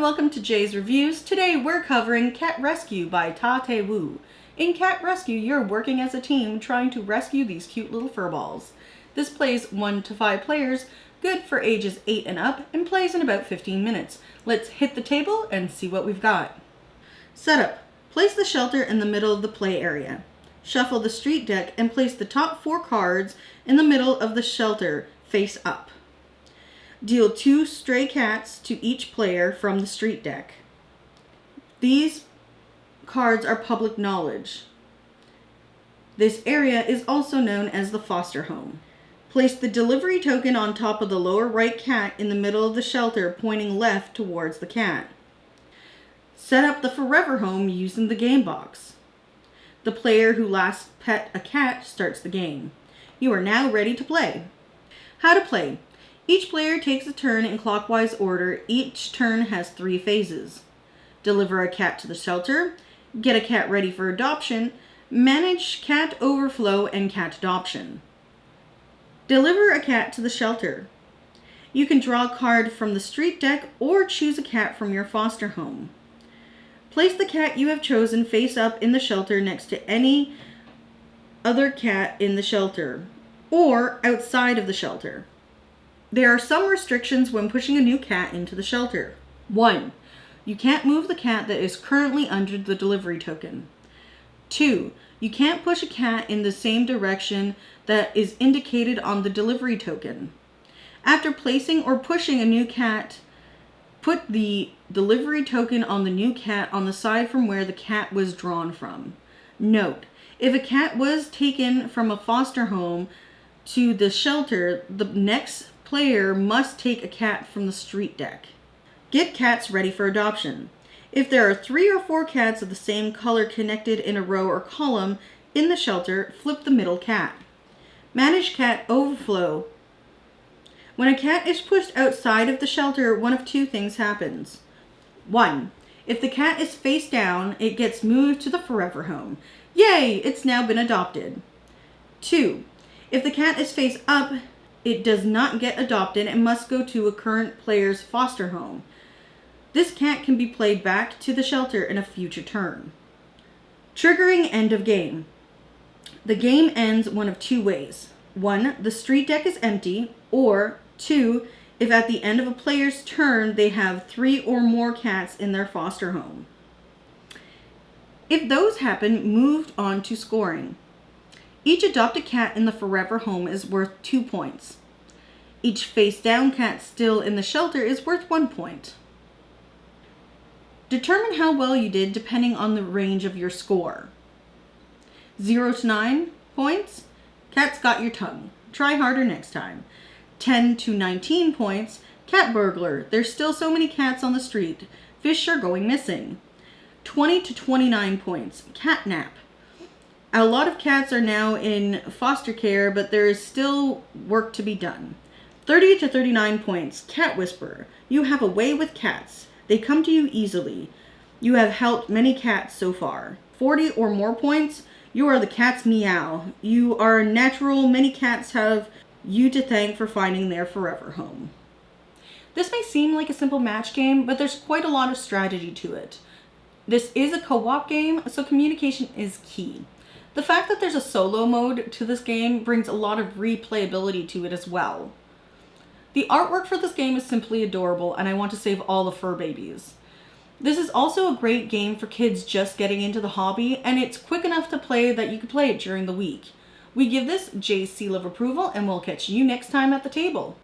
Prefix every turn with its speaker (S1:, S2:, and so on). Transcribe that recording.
S1: welcome to Jay's Reviews. Today we're covering Cat Rescue by Tate Wu. In Cat Rescue, you're working as a team trying to rescue these cute little furballs. This plays 1 to 5 players, good for ages 8 and up, and plays in about 15 minutes. Let's hit the table and see what we've got. Setup. Place the shelter in the middle of the play area. Shuffle the street deck and place the top 4 cards in the middle of the shelter, face up. Deal 2 stray cats to each player from the street deck. These cards are public knowledge. This area is also known as the foster home. Place the delivery token on top of the lower right cat in the middle of the shelter, pointing left towards the cat. Set up the forever home using the game box. The player who last pet a cat starts the game. You are now ready to play. How to play. Each player takes a turn in clockwise order. Each turn has 3 phases. Deliver a cat to the shelter, get a cat ready for adoption, manage cat overflow and cat adoption. Deliver a cat to the shelter. You can draw a card from the street deck or choose a cat from your foster home. Place the cat you have chosen face up in the shelter next to any other cat in the shelter or outside of the shelter. There are some restrictions when pushing a new cat into the shelter. 1. You can't move the cat that is currently under the delivery token. 2. You can't push a cat in the same direction that is indicated on the delivery token. After placing or pushing a new cat, put the delivery token on the new cat on the side from where the cat was drawn from. Note, if a cat was taken from a foster home to the shelter, the next player must take a cat from the street deck. Get cats ready for adoption. If there are 3 or 4 cats of the same color connected in a row or column in the shelter, flip the middle cat. Manage cat overflow. When a cat is pushed outside of the shelter, one of 2 things happens. 1. If the cat is face down, it gets moved to the forever home. Yay! It's now been adopted. 2. If the cat is face up, it does not get adopted and must go to a current player's foster home. This cat can be played back to the shelter in a future turn. Triggering end of game. The game ends one of 2 ways. 1. The street deck is empty, or 2. If at the end of a player's turn they have 3 or more cats in their foster home. If those happen, move on to scoring. Each adopted cat in the forever home is worth 2 points. Each face-down cat still in the shelter is worth 1 point. Determine how well you did depending on the range of your score. 0 to 9 points, cat's got your tongue. Try harder next time. 10 to 19 points, cat burglar. There's still so many cats on the street. Fish are going missing. 20 to 29 points, cat nap. A lot of cats are now in foster care, but there is still work to be done. 30 to 39 points, cat whisperer. You have a way with cats. They come to you easily. You have helped many cats so far. 40 or more points, you are the cat's meow. You are a natural. Many cats have you to thank for finding their forever home. This may seem like a simple match game, but there's quite a lot of strategy to it. This is a co-op game, so communication is key. The fact that there's a solo mode to this game brings a lot of replayability to it as well. The artwork for this game is simply adorable, and I want to save all the fur babies. This is also a great game for kids just getting into the hobby, and it's quick enough to play that you can play it during the week. We give this Jay's seal of approval, and we'll catch you next time at the table.